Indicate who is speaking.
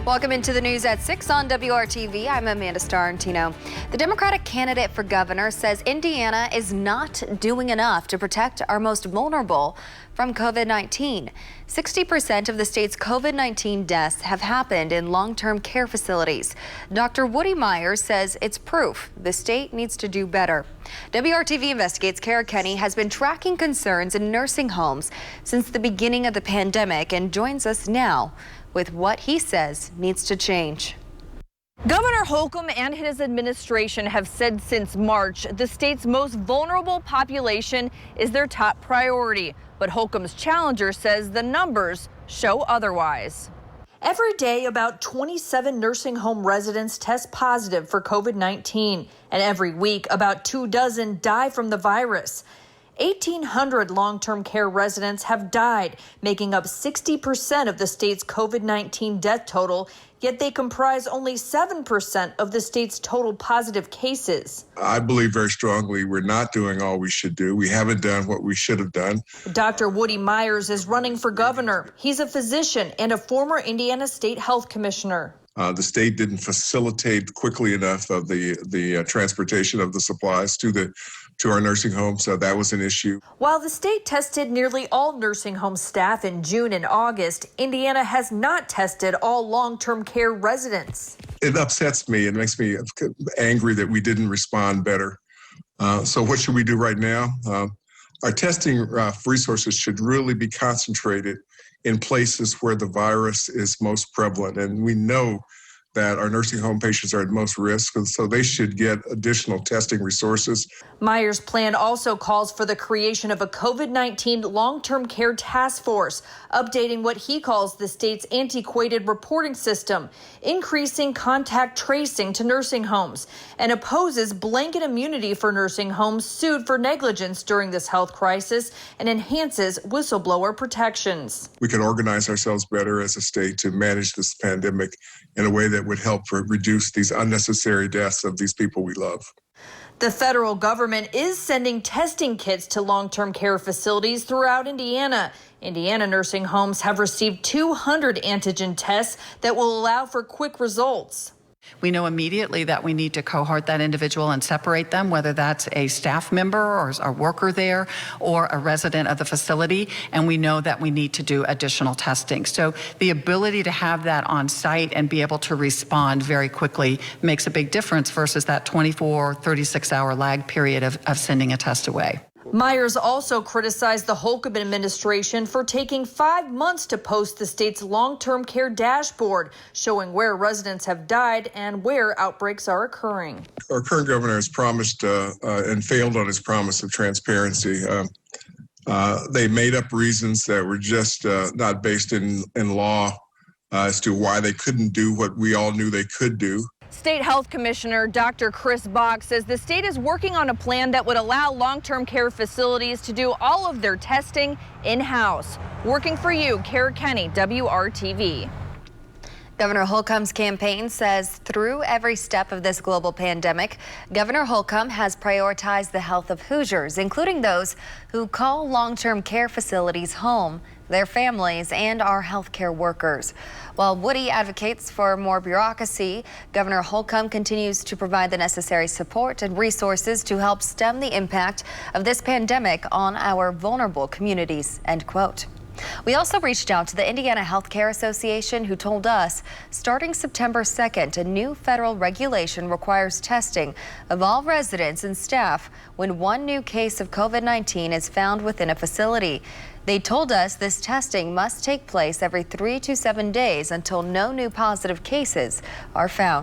Speaker 1: Welcome into the news at 6 on WRTV. I'm Amanda Starantino. The Democratic candidate for governor says Indiana is not doing enough to protect our most vulnerable from COVID-19. 60% of the state's COVID-19 deaths have happened in long-term care facilities. Dr. Woody Myers says it's proof the state needs to do better. WRTV Investigates Kara Kenny has been tracking concerns in nursing homes since the beginning of the pandemic and joins us now with what he says needs to change.
Speaker 2: Governor Holcomb and his administration have said since March the state's most vulnerable population is their top priority. But Holcomb's challenger says the numbers show otherwise. Every day, about 27 nursing home residents test positive for COVID-19, and every week, about 24 die from the virus. 1,800 long-term care residents have died, making up 60% of the state's COVID-19 death total, yet they comprise only 7% of the state's total positive cases.
Speaker 3: I believe very strongly we're not doing all we should do. We haven't done what we should have done.
Speaker 2: Dr. Woody Myers is running for governor. He's a physician and a former Indiana State Health Commissioner.
Speaker 3: The state didn't facilitate quickly enough of the transportation of the supplies to our nursing homes, so that was an issue.
Speaker 2: While the state tested nearly all nursing home staff in June and August, Indiana has not tested all long-term care residents.
Speaker 3: It upsets me. It makes me angry that we didn't respond better. So what should we do right now? Our testing resources should really be concentrated in places where the virus is most prevalent. And we know that our nursing home patients are at most risk, and so they should get additional testing resources.
Speaker 2: Myers' plan also calls for the creation of a COVID-19 long-term care task force, updating what he calls the state's antiquated reporting system, increasing contact tracing to nursing homes, and opposes blanket immunity for nursing homes sued for negligence during this health crisis, and enhances whistleblower protections.
Speaker 3: We can organize ourselves better as a state to manage this pandemic in a way that would help reduce these unnecessary deaths of these people we love.
Speaker 2: The federal government is sending testing kits to long-term care facilities throughout Indiana. Indiana nursing homes have received 200 antigen tests that will allow for quick results.
Speaker 4: We know immediately that we need to cohort that individual and separate them, whether that's a staff member or a worker there or a resident of the facility, and we know that we need to do additional testing. So the ability to have that on site and be able to respond very quickly makes a big difference versus that 24, 36-hour lag period of sending a test away.
Speaker 2: Myers also criticized the Holcomb administration for taking 5 months to post the state's long-term care dashboard, showing where residents have died and where outbreaks are occurring.
Speaker 3: Our current governor has promised and failed on his promise of transparency. They made up reasons that were just not based in law as to why they couldn't do what we all knew they could do.
Speaker 2: State Health Commissioner Dr. Chris Bach says the state is working on a plan that would allow long-term care facilities to do all of their testing in-house. Working for you, Kara Kenny, WRTV.
Speaker 1: Governor Holcomb's campaign says through every step of this global pandemic, Governor Holcomb has prioritized the health of Hoosiers, including those who call long-term care facilities home, their families, and our healthcare workers. While Woody advocates for more bureaucracy, Governor Holcomb continues to provide the necessary support and resources to help stem the impact of this pandemic on our vulnerable communities, end quote. We also reached out to the Indiana Healthcare Association, who told us starting September 2nd, a new federal regulation requires testing of all residents and staff when one new case of COVID-19 is found within a facility. They told us this testing must take place every 3 to 7 days until no new positive cases are found.